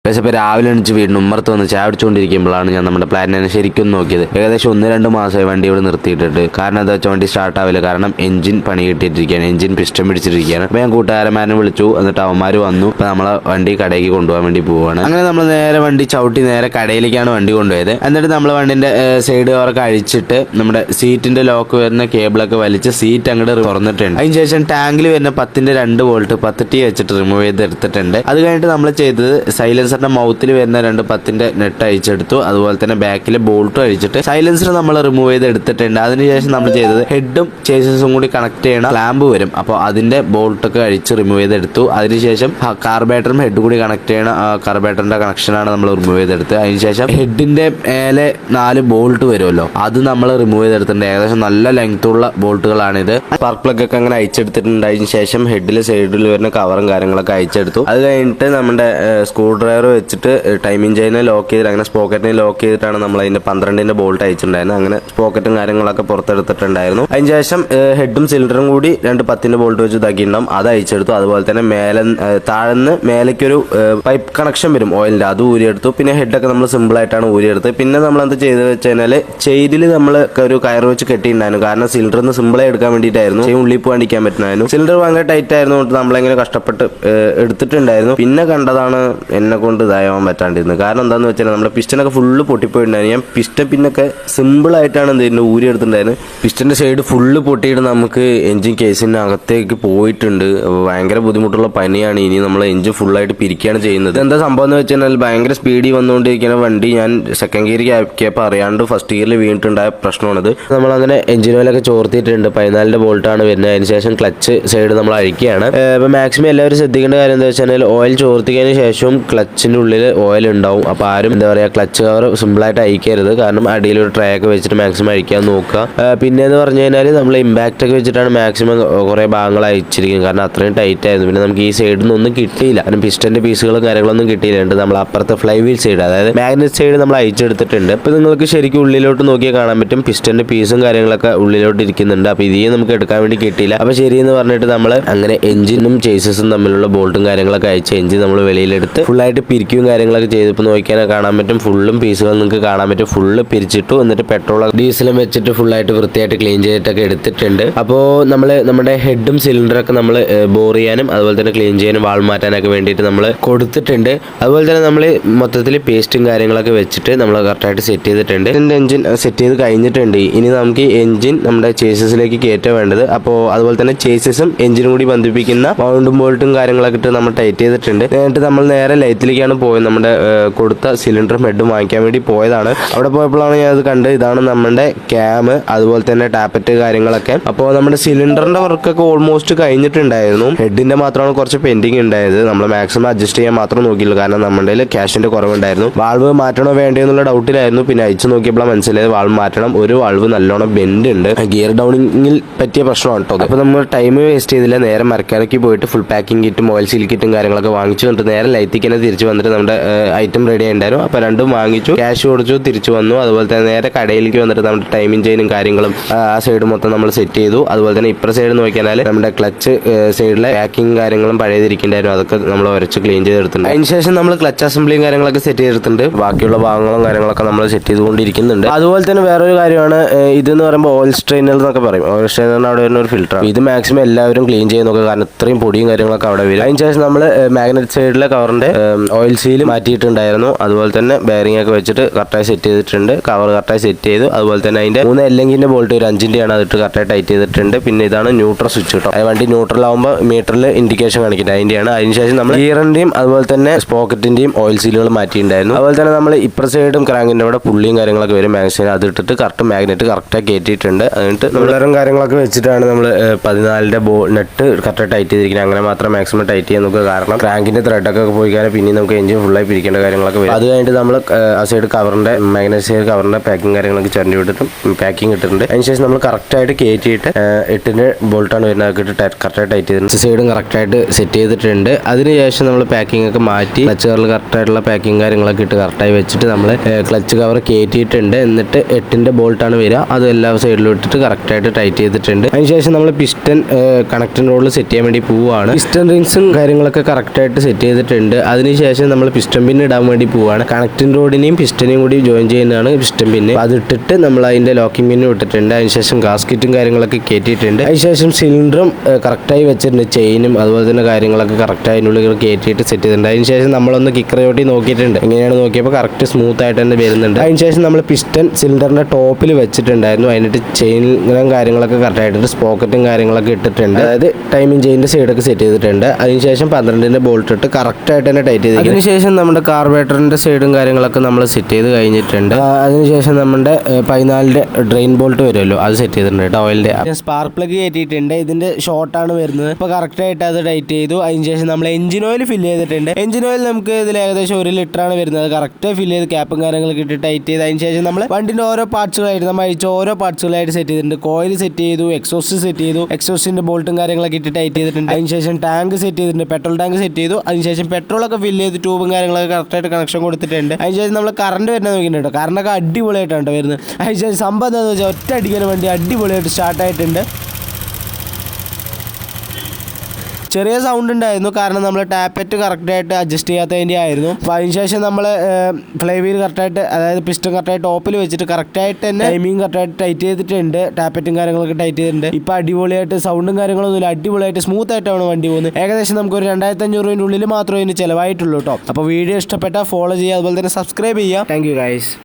പക്ഷേ ഇപ്പോൾ രാവിലെ എണിച്ച് വീടിന് ഉമ്മർത്ത് വന്ന് ചായ അടിച്ചുകൊണ്ടിരിക്കുമ്പോഴാണ് ഞാൻ നമ്മുടെ പ്ലാനിനെ ശരിക്കും നോക്കിയത്. ഏകദേശം 1-2 മാസമായി വണ്ടി ഇവിടെ നിർത്തിയിട്ടിട്ട്. കാരണം എന്താ വെച്ചാൽ വണ്ടി സ്റ്റാർട്ട് ആവില്ല. കാരണം എഞ്ചിൻ പണി കിട്ടിയിട്ടിരിക്കുകയാണ്, എഞ്ചിൻ പിസ്റ്റം പിടിച്ചിരിക്കുകയാണ്. അപ്പോൾ ഞാൻ കൂട്ടുകാരന്മാരെ വിളിച്ചു, എന്നിട്ട് അവന്മാർ വന്നു. അപ്പോൾ നമ്മളെ വണ്ടി കടയിലേക്ക് കൊണ്ടുപോകാൻ വേണ്ടി പോവുകയാണ്. അങ്ങനെ നമ്മൾ നേരെ വണ്ടി ചവിട്ടി നേരെ കടയിലേക്കാണ് വണ്ടി കൊണ്ടുപോയത്. എന്നിട്ട് നമ്മൾ വണ്ടിന്റെ സൈഡ് കവറൊക്കെ അഴിച്ചിട്ട് നമ്മുടെ സീറ്റിന്റെ ലോക്ക് വരുന്ന കേബിളൊക്കെ വലിച്ച് സീറ്റ് അങ്ങോട്ട് തുറന്നിട്ടുണ്ട്. അതിനുശേഷം ടാങ്കിൽ വരുന്ന 10-ന്റെ 2 വോൾട്ട് 10T വെച്ചിട്ട് റിമൂവ് ചെയ്ത് എടുത്തിട്ടുണ്ട്. അത് കഴിഞ്ഞിട്ട് നമ്മൾ ചെയ്തത് സൈലൻസറിന്റെ മൗത്തിൽ വരുന്ന 2 10-ന്റെ നെറ്റ് അഴിച്ചെടുത്തു. അതുപോലെ തന്നെ ബാക്കിലെ ബോൾട്ടും അഴിച്ചിട്ട് സൈലൻസർ നമ്മൾ റിമൂവ് ചെയ്ത് എടുത്തിട്ടുണ്ട്. അതിനുശേഷം നമ്മൾ ചെയ്തത് ഹെഡും ചേസസും കൂടി കണക്ട് ചെയ്യണ ക്ലാമ്പ് വരും. അപ്പോൾ അതിന്റെ ബോൾട്ടൊക്കെ അഴിച്ച് റിമൂവ് ചെയ്തെടുത്തു. അതിനുശേഷം കാർബേറ്ററും ഹെഡ് കൂടി കണക്ട് ചെയ്യണ കാർബേറ്ററിന്റെ കണക്ഷനാണ് നമ്മൾ റിമൂവ് ചെയ്തെടുത്ത്. അതിനുശേഷം ഹെഡിന്റെ മേലെ 4 ബോൾട്ട് വരുമല്ലോ, അത് നമ്മൾ റിമൂവ് ചെയ്തെടുത്തിട്ടുണ്ട്. ഏകദേശം നല്ല ലെങ്ത് ഉള്ള ബോൾട്ടുകളാണിത്. സ്പാർക്ക് പ്ലഗ് ഒക്കെ അങ്ങനെ അയച്ചെടുത്തിട്ടുണ്ട്. അതിന് ശേഷം ഹെഡിലെ സൈഡിൽ വരുന്ന കവറും കാര്യങ്ങളൊക്കെ അയച്ചെടുത്തു. അത് കഴിഞ്ഞിട്ട് നമ്മുടെ സ്ക്രൂ ഡ്രൈവർ വെച്ചിട്ട് ടൈമിംഗ് ചെയിനെ ലോക്ക് ചെയ്തിട്ട് അങ്ങനെ സ്പോക്കറ്റിനെ ലോക്ക് ചെയ്തിട്ടാണ് നമ്മൾ അതിന്റെ 12-ന്റെ ബോൾട്ട് അയച്ചിട്ടുണ്ടായിരുന്നത്. അങ്ങനെ സ്പോക്കറ്റും കാര്യങ്ങളൊക്കെ പുറത്തെടുത്തിട്ടുണ്ടായിരുന്നു. അതിനുശേഷം ഹെഡും സിലിണ്ടറും കൂടി 2 10-ന്റെ ബോൾട്ട് വെച്ച് ഇതാക്കിയിട്ടുണ്ടാവും, അത് അയച്ചെടുത്തു. അതുപോലെ തന്നെ താഴ്ന്ന് മേലേക്കൊരു പൈപ്പ് കണക്ഷൻ വരും ഓയിലിന്റെ, അത് ഊരിയെടുത്തു. പിന്നെ ഹെഡൊക്കെ നമ്മൾ സിമ്പിൾ ആയിട്ടാണ് ഊരിയെടുത്തത്. പിന്നെ നമ്മൾ എന്ത് ചെയ്ത് വെച്ച് കഴിഞ്ഞാൽ ചെയിനിൽ നമ്മൾ ഒരു കയർ വെച്ച് കെട്ടിയിട്ടുണ്ടായിരുന്നു. കാരണം സിലിണ്ടറിന് സിമ്പിളായി എടുക്കാൻ വേണ്ടിയിട്ടായിരുന്നു, ചെയിൻ ഉള്ളിൽ പോകാണ്ടിരിക്കാൻ പറ്റുന്നായിരുന്നു. സിലിണ്ടർ ഭയങ്കര ടൈറ്റ് ആയിരുന്നു, നമ്മളെങ്ങനെ കഷ്ടപ്പെട്ട് എടുത്തിട്ടുണ്ടായിരുന്നു. പിന്നെ കണ്ടതാണ് എന്നെ കൊണ്ട് ഇതായാൻ പറ്റാണ്ടിരുന്നത്. കാരണം എന്താണെന്ന് വെച്ചാൽ നമ്മുടെ പിസ്റ്റനൊക്കെ ഫുള്ള് പൊട്ടിപ്പോയിട്ടുണ്ടായിരുന്നു. ഞാൻ പിസ്റ്റൻ പിന്നൊക്കെ സിമ്പിൾ ആയിട്ടാണ് എന്തെങ്കിലും ഊരി എടുത്തിട്ടുണ്ടായിരുന്നു. പിസ്റ്റന്റെ സൈഡ് ഫുള്ള് പൊട്ടിയിട്ട് നമുക്ക് എഞ്ചിൻ കേസിന് അകത്തേക്ക് പോയിട്ടുണ്ട്. ഭയങ്കര ബുദ്ധിമുട്ടുള്ള പനിയാണ്. ഇനി നമ്മൾ എഞ്ചിൻ ഫുള്ളായിട്ട് പിരിക്കുകയാണ് ചെയ്യുന്നത്. എന്താ സംഭവം എന്ന് വെച്ച് കഴിഞ്ഞാൽ ഭയങ്കര സ്പീഡിൽ വന്നുകൊണ്ടിരിക്കുന്ന വണ്ടി ഞാൻ സെക്കൻഡ് ഗിയറിൽ ആക്കിയപ്പോൾ അറിയാണ്ട് ഫസ്റ്റ് ഗിയറിൽ വീണിട്ടുണ്ടായ പ്രശ്നമാണിത്. നമ്മളങ്ങനെ എഞ്ചിൻ ഓയിലൊക്കെ ചോർത്തിയിട്ടുണ്ട്. 14-ന്റെ ബോൾട്ടാണ് വരുന്നത്. അതിനുശേഷം ക്ലച്ച് സൈഡ് നമ്മൾ അഴിക്കുകയാണ്. ഇപ്പോൾ മാക്സിമം എല്ലാവരും ശ്രദ്ധിക്കേണ്ട കാര്യം എന്താ വെച്ചാൽ ഓയിൽ ചോർത്തിക്കതിന് ശേഷം ക്ലച്ചിന്റെ ഉള്ളിൽ ഓയിൽ ഉണ്ടാവും. അപ്പോൾ ആരും എന്താ പറയുക ക്ലച്ച് കവർ സിമ്പിളായിട്ട് അയക്കരുത്. കാരണം അടിയിലൊരു ട്രേ ഒക്കെ വെച്ചിട്ട് മാക്സിമം അഴിക്കാൻ നോക്കുക. പിന്നെ എന്ന് പറഞ്ഞു കഴിഞ്ഞാൽ നമ്മൾ ഇമ്പാക്റ്റ് ഒക്കെ വെച്ചിട്ടാണ് മാക്സിമം കുറേ ഭാഗങ്ങൾ അയച്ചിരിക്കുന്നത്. കാരണം അത്രയും ടൈറ്റ് ആയിരുന്നു. പിന്നെ നമുക്ക് ഈ സൈഡിൽ നിന്നൊന്നും കിട്ടിയില്ല. കാരണം പിസ്റ്റന്റെ പീസുകളും കാര്യങ്ങളൊന്നും കിട്ടിയില്ല. നമ്മൾ അപ്പുറത്തെ ഫ്ലൈ വീൽ സൈഡ്, അതായത് മാഗ്നറ്റ് സൈഡ് നമ്മൾ അയച്ചെടുത്തിട്ടുണ്ട്. അപ്പോൾ നിങ്ങൾക്ക് ശരിക്കും ഉള്ളിലോട്ട് നോക്കിയാൽ കാണാൻ പറ്റും പിസ്റ്റന്റെ പീസും കാര്യങ്ങളൊക്കെ ഉള്ളിലോട്ട് ഇരിക്കുന്നുണ്ട്. അപ്പോൾ ഇതേ നമുക്ക് എടുക്കാൻ വേണ്ടി കിട്ടിയില്ല. അപ്പോൾ ശരിയെന്ന് പറഞ്ഞിട്ട് നമ്മൾ അങ്ങനെ എഞ്ചിനും ചേസസും തമ്മിലുള്ള ബോൾട്ടും കാര്യങ്ങളൊക്കെ അയച്ച് എഞ്ചിൻ നമ്മൾ വെളിയിലെടുത്ത് ഫുള്ളായിട്ട് പിരിക്കുകയും കാര്യങ്ങളൊക്കെ ചെയ്തപ്പോൾ നോക്കിയാൽ കാണാൻ പറ്റും ഫുള്ളും പീസുകൾ നിങ്ങൾക്ക് കാണാൻ പറ്റും. ഫുള്ള് പിരിച്ചിട്ടു. എന്നിട്ട് പെട്രോൾ ഡീസലും വെച്ചിട്ട് ഫുള്ളായിട്ട് വൃത്തിയായിട്ട് ക്ലീൻ ചെയ്തിട്ടൊക്കെ എടുത്തിട്ടുണ്ട്. അപ്പോൾ നമ്മൾ നമ്മുടെ ഹെഡും സിലിണ്ടറൊക്കെ നമ്മൾ ബോർ ചെയ്യാനും അതുപോലെ തന്നെ ക്ലീൻ ചെയ്യാനും വാൾ മാറ്റാനൊക്കെ വേണ്ടിയിട്ട് നമ്മൾ കൊടുത്തിട്ടുണ്ട്. അതുപോലെ തന്നെ നമ്മൾ മൊത്തത്തിൽ പേസ്റ്റും കാര്യങ്ങളൊക്കെ വെച്ചിട്ട് നമ്മൾ കറക്റ്റായിട്ട് സെറ്റ് ചെയ്തിട്ടുണ്ട്. എഞ്ചിൻ സെറ്റ് ചെയ്ത് കഴിഞ്ഞിട്ടുണ്ട്. ഇനി നമുക്ക് എഞ്ചിൻ നമ്മുടെ ചേസസിലേക്ക് കയറ്റാൻ വേണ്ടത്. അപ്പോൾ അതുപോലെ തന്നെ ചേസസും എഞ്ചിനും കൂടി ബന്ധിപ്പിക്കുന്ന മൗണ്ടും ബോൾട്ടും കാര്യങ്ങളൊക്കെ ഇട്ട് നമ്മൾ ടൈറ്റ് ചെയ്തിട്ടുണ്ട്. എന്നിട്ട് നമ്മൾ നേരെ ലൈറ്റിലേക്കാണ് പോയത്. നമ്മുടെ കൊടുത്ത സിലിണ്ടറും ഹെഡും വാങ്ങിക്കാൻ വേണ്ടി പോയതാണ്. അവിടെ പോയപ്പോഴാണ് ഞാൻ അത് കണ്ട്. ഇതാണ് നമ്മുടെ ക്യാം, അതുപോലെ തന്നെ ടാപ്പറ്റ് കാര്യങ്ങളൊക്കെ. അപ്പോൾ നമ്മുടെ സിലിണ്ടറിന്റെ വർക്കൊക്കെ ഓൾമോസ്റ്റ് കഴിഞ്ഞിട്ടുണ്ടായിരുന്നു. ഹെഡിന്റെ മാത്രമാണ് കുറച്ച് പെൻഡിങ് ഉണ്ടായത്. നമ്മൾ മാക്സിമം അഡ്ജസ്റ്റ് ചെയ്യാൻ മാത്രം നോക്കിയുള്ളൂ. കാരണം നമ്മുടെ ക്യാഷിന്റെ കുറവുണ്ടായിരുന്നു. വാൾവ് മാറ്റണോ വേണ്ടോ എന്നുള്ള ഡൗട്ടിലായിരുന്നു. പിന്നെ അയച്ചു നോക്കിയപ്പോഴാണ് മനസ്സിലായത് വാൾവ് മാറ്റണം. ഒരു വാൾവ് നല്ലോണം ബെൻഡ് ഉണ്ട്. ഗിയർ ഡൗണിങ്ങിൽ പറ്റിയ പ്രശ്നമാണ് കേട്ടോ. അപ്പോൾ നമ്മൾ ടൈം വേസ്റ്റ് ചെയ്തില്ല. നേരെ മരക്കാരയ്ക്ക് പോയിട്ട് ഫുൾ പാക്കിംഗ് കിറ്റും ഓയിൽ സീൽ കിറ്റും കാര്യങ്ങളൊക്കെ വാങ്ങിച്ചു വന്നിട്ട് നേരെ ലൈറ്റിക്ക് തന്നെ തിരിച്ചു വന്നിട്ട് നമ്മുടെ ഐറ്റം റെഡി ആയിട്ടുണ്ടായിരുന്നു. അപ്പോൾ രണ്ടും വാങ്ങിച്ചു, ക്യാഷ് കൊടുത്തു, തിരിച്ചു വന്നു. അതുപോലെ തന്നെ നേരെ കടയിലേക്ക് വന്നിട്ട് നമ്മുടെ ടൈമിംഗ് ചെയിനും കാര്യങ്ങളും ആ സൈഡ് മൊത്തം നമ്മൾ സെറ്റ് ചെയ്തു. അതുപോലെ തന്നെ ഇപ്പുറ സൈഡ് നോക്കിയാൽ നമ്മുടെ ക്ലച്ച് സൈഡിലെ പാക്കിംഗ് കാര്യങ്ങളും പഴയതിരിക്കുന്നുണ്ടായിരുന്നു. അതൊക്കെ നമ്മൾ ഉരച്ച് ക്ലീൻ ചെയ്തെടുത്തിട്ടുണ്ട്. അതിനുശേഷം നമ്മൾ ക്ലച്ച് അസംബ്ലിയും കാര്യങ്ങളൊക്കെ സെറ്റ് ചെയ്തെടുത്തിട്ടുണ്ട്. ബാക്കിയുള്ള ഭാഗങ്ങളും കാര്യങ്ങളൊക്കെ നമ്മൾ സെറ്റ് ചെയ്തുകൊണ്ടിരിക്കുന്നുണ്ട്. അതുപോലെ തന്നെ വേറൊരു കാര്യമാണ് ഇതെന്ന് പറയുമ്പോൾ ഓയിൽ സ്ട്രെയിനർ എന്നൊക്കെ പറയും. ഓയിൽ സ്ട്രെയിനറിന് അവിടെ വരുന്ന ഒരു ഫിൽറ്റർ. ഇത് മാക്സിമം എല്ലാവരും ക്ലീൻ ചെയ്യാൻ നോക്കുക. കാരണം ഇത്രയും പൊടിയും കാര്യങ്ങളൊക്കെ അവിടെ വരും. അതിനുശേഷം നമ്മൾ മാഗ്നറ്റ് സൈഡിലെ കവറിന്റെ ഓയിൽ സീൽ മാറ്റിയിട്ടുണ്ടായിരുന്നു. അതുപോലെ തന്നെ ബെയറിംഗ് ഒക്കെ വെച്ചിട്ട് കറക്റ്റായി സെറ്റ് ചെയ്തിട്ടുണ്ട്. കവർ കറക്റ്റായി സെറ്റ് ചെയ്തു. അതുപോലെ തന്നെ അതിന്റെ 3 എല്ലെങ്കിന്റെ ബോൾട്ട് ഒരു 5-ന്റെ അതിട്ട് കറക്റ്റായി ടൈറ്റ് ചെയ്തിട്ടുണ്ട്. പിന്നെ ഇതാണ് ന്യൂട്രൽ സ്വിച്ച് കേട്ടോ. വണ്ടി ന്യൂട്രൽ ആകുമ്പോൾ മീറ്ററിൽ ഇൻഡിക്കേഷൻ കാണിക്കുന്നത് അതിന്റെയാണ്. അതിനുശേഷം നമ്മൾ ഗിയറിന്റെയും അതുപോലെ തന്നെ സ്പോക്കറ്റിന്റെയും ഓയിൽ സീലുകൾ മാറ്റിയിട്ടുണ്ടായിരുന്നു. അതുപോലെ തന്നെ നമ്മൾ ഇപ്പുറ സൈഡും ക്രാങ്കിന്റെ അവിടെ പുള്ളിയും കാര്യങ്ങളൊക്കെ വരും. മാഗ്നറ്റ് അത് ഇട്ടിട്ട് കറക്റ്റ് മാഗ്നറ്റ് കറക്റ്റായി കയറ്റിയിട്ടുണ്ട്. എന്നിട്ട് നമ്മളേറും കാര്യങ്ങളൊക്കെ വെച്ചിട്ടാണ് നമ്മൾ 14-ന്റെ നെറ്റ് കറക്റ്റ് ടൈറ്റ് ചെയ്തിരിക്കുന്നത്. അങ്ങനെ മാത്രം മാക്സിമം ടൈറ്റ് ചെയ്യാൻ നോക്കുക. കാരണം ക്രാങ്കിന്റെ ത്രെഡൊക്കെ പോയി കഴിഞ്ഞാൽ പിന്നെ നമുക്ക് എഞ്ചിൻ ഫുള്ളായി പിരിക്കേണ്ട കാര്യങ്ങളൊക്കെ വരും. അത് കഴിഞ്ഞിട്ട് നമ്മൾ ആ സൈഡ് കവറിന്റെ മാഗ്നറ്റ് സൈഡ് കവറിന്റെ പാക്കിംഗ് കാര്യങ്ങളൊക്കെ ചരണ്ടി വിട്ടിട്ടും പാക്കിംഗ് ഇട്ടിട്ടുണ്ട്. അതിനുശേഷം നമ്മൾ കറക്റ്റായിട്ട് കയറ്റിയിട്ട് 8-ന്റെ ബോൾട്ടാണ് വരുന്നത് കറക്റ്റായിട്ട് ടൈറ്റ് ചെയ്തിട്ടുണ്ട്. സൈഡും കറക്റ്റായിട്ട് സെറ്റ് ചെയ്തിട്ടുണ്ട്. അതിനുശേഷം നമ്മൾ പാക്കിംഗ് ഒക്കെ മാറ്റി ക്ലച്ച് കവറിൽ കറക്റ്റായിട്ടുള്ള പാക്കിംഗ് കാര്യങ്ങളൊക്കെ ഇട്ട് കറക്റ്റായി വെച്ചിട്ട് നമ്മൾ ക്ലച്ച് കവർ കയറ്റിയിട്ടുണ്ട്. എന്നിട്ട് 8-ന്റെ ബോൾട്ടാണ് വരിക. അത് എല്ലാ സൈഡിലും ഇട്ടിട്ട് കറക്റ്റായിട്ട് ടൈറ്റ് ചെയ്തിട്ടുണ്ട്. അതിനുശേഷം നമ്മൾ പിസ്റ്റൻ കണക്റ്റിംഗ് റോഡിൽ സെറ്റ് ചെയ്യാൻ വേണ്ടി പോവുകയാണ്. പിസ്റ്റൻ റിങ്സും കാര്യങ്ങളൊക്കെ കറക്റ്റായിട്ട് സെറ്റ് ചെയ്തിട്ടുണ്ട്. അതിനുശേഷം അതിനുശേഷം നമ്മൾ പിസ്റ്റൺ പിൻ ഇടാൻ വേണ്ടി പോവാണ്. കണക്റ്റിംഗ് റോഡിനെയും പിസ്റ്റനെയും കൂടി ജോയിൻ ചെയ്യുന്നതാണ് പിസ്റ്റൺ പിന്ന്. അത് ഇട്ടിട്ട് നമ്മൾ അതിന്റെ ലോക്കിംഗ് പിന്നും ഇട്ടിട്ടുണ്ട്. അതിനുശേഷം ഗാസ്കറ്റും കാര്യങ്ങളൊക്കെ കയറ്റിയിട്ടുണ്ട്. അതിനുശേഷം സിലിണ്ടറും കറക്റ്റായി വെച്ചിട്ടുണ്ട്. ചെയിനും അതുപോലെ തന്നെ കാര്യങ്ങളൊക്കെ കറക്റ്റ് അതിനുള്ളിൽ കയറ്റിയിട്ട് സെറ്റ് ചെയ്തിട്ടുണ്ട്. അതിനുശേഷം നമ്മളൊന്ന് കിക്കറയോട്ടി നോക്കിയിട്ടുണ്ട്. എങ്ങനെയാണ് നോക്കിയപ്പോൾ കറക്റ്റ് സ്മൂത്ത് ആയിട്ട് തന്നെ വരുന്നുണ്ട്. അതിനുശേഷം നമ്മൾ പിസ്റ്റൺ സിലിണ്ടറിന്റെ ടോപ്പിൽ വെച്ചിട്ടുണ്ടായിരുന്നു. അതിനിട്ട് ചെയിനും കാര്യങ്ങളൊക്കെ കറക്റ്റ് ആയിട്ടുണ്ട്. സ്പോക്കറ്റും കാര്യങ്ങളൊക്കെ ഇട്ടിട്ടുണ്ട്. അതായത് ടൈമിംഗ് ചെയിൻ്റെ സൈഡൊക്കെ സെറ്റ് ചെയ്തിട്ടുണ്ട്. അതിനുശേഷം 12ന്റെ ബോൾട്ട് ഇട്ട് കറക്റ്റ് ആയിട്ട് തന്നെ ടൈറ്റ് ചെയ്ത്. അതിനുശേഷം നമ്മുടെ കാർബറേറ്ററിന്റെ സൈഡും കാര്യങ്ങളൊക്കെ നമ്മൾ സെറ്റ് ചെയ്ത് കഴിഞ്ഞിട്ടുണ്ട്. അതിനുശേഷം നമ്മുടെ 14ന്റെ ഡ്രെയിൻ ബോൾട്ട് വരുമല്ലോ, അത് സെറ്റ് ചെയ്തിട്ടുണ്ട്. ഓയിലിന്റെ സ്പാർക്ക് പ്ലഗ് കയറ്റിയിട്ടുണ്ട്. ഇതിന്റെ ഷോർട്ടാണ് വരുന്നത്. ഇപ്പോൾ കറക്റ്റ് ആയിട്ട് അത് ടൈറ്റ് ചെയ്തു. അതിനുശേഷം നമ്മൾ എഞ്ചിൻ ഓയിൽ ഫില്ല് ചെയ്തിട്ടുണ്ട്. എഞ്ചിൻ ഓയിൽ നമുക്ക് ഇതിൽ ഏകദേശം 1 ലിറ്ററാണ് വരുന്നത്. കറക്റ്റ് ഫില്ല് ചെയ്ത് ക്യാപ്പും കാര്യങ്ങളൊക്കെ ഇട്ട് ടൈറ്റ് ചെയ്ത് അതിനുശേഷം നമ്മൾ വണ്ടിന്റെ ഓരോ പാർട്സുകളായിട്ട് നമ്മൾ അയച്ച ഓരോ പാർട്സുകളായിട്ട് സെറ്റ് ചെയ്തിട്ടുണ്ട്. കോയിൽ സെറ്റ് ചെയ്തു, എക്സോസ്റ്റ് സെറ്റ് ചെയ്തു, എക്സോസ്റ്റിന്റെ ബോൾട്ടും കാര്യങ്ങളൊക്കെ ഇട്ട് ടൈറ്റ് ചെയ്തിട്ടുണ്ട്. അതിനുശേഷം ടാങ്ക് സെറ്റ് ചെയ്തിട്ടുണ്ട്, പെട്രോൾ ടാങ്ക് സെറ്റ് ചെയ്തു. അതിനുശേഷം പെട്രോളൊക്കെ ഫില്ല് ചെയ്ത് ട്യൂബും കാര്യങ്ങളൊക്കെ കറക്റ്റായിട്ട് കണക്ഷൻ കൊടുത്തിട്ടുണ്ട്. അതിനുശേഷം നമ്മൾ കറണ്ട് വരുന്നത് നോക്കിയിട്ടുണ്ട്. കറണ്ടൊക്കെ അടിപൊളിയായിട്ടാണ് വരുന്നത്. അതിനുശേഷം സംഭവം എന്താണെന്ന് വെച്ചാൽ ഒറ്റ അടിക്കുന്ന വണ്ടി അടിപൊളിയായിട്ട് സ്റ്റാർട്ടായിട്ടുണ്ട്. ചെറിയ സൗണ്ട് ഉണ്ടായിരുന്നു, കാരണം നമ്മൾ ടാപ്പറ്റ് കറക്റ്റായിട്ട് അഡ്ജസ്റ്റ് ചെയ്യാത്തതിൻ്റെ ആയിരുന്നു. അപ്പോൾ അതിനുശേഷം നമ്മൾ ഫ്ലൈ വീൽ കറക്റ്റായിട്ട്, അതായത് പിസ്റ്റൺ കറക്റ്റായിട്ട് ടോപ്പിൽ വെച്ചിട്ട് കറക്റ്റായിട്ട് തന്നെ ടൈമിങ് കറക്റ്റായിട്ട് ടൈറ്റ് ചെയ്തിട്ടുണ്ട്. ടാപ്പറ്റും കാര്യങ്ങളൊക്കെ ടൈറ്റ് ചെയ്തിട്ടുണ്ട്. ഇപ്പോൾ അടിപൊളിയായിട്ട് സൗണ്ടും കാര്യങ്ങളൊന്നുമില്ല, അടിപൊളിയായിട്ട് സ്മൂത്ത് ആയിട്ടാണ് വണ്ടി പോകുന്നത്. ഏകദേശം നമുക്കൊരു 2500 രൂപയുടെ ഉള്ളിൽ മാത്രമേ ഇതിന് ചിലവായിട്ടുള്ളൂ കേട്ടോ. അപ്പോൾ വീഡിയോ ഇഷ്ടപ്പെട്ടാൽ ഫോളോ ചെയ്യുക, അതുപോലെ തന്നെ സബ്സ്ക്രൈബ് ചെയ്യുക. Thank you guys.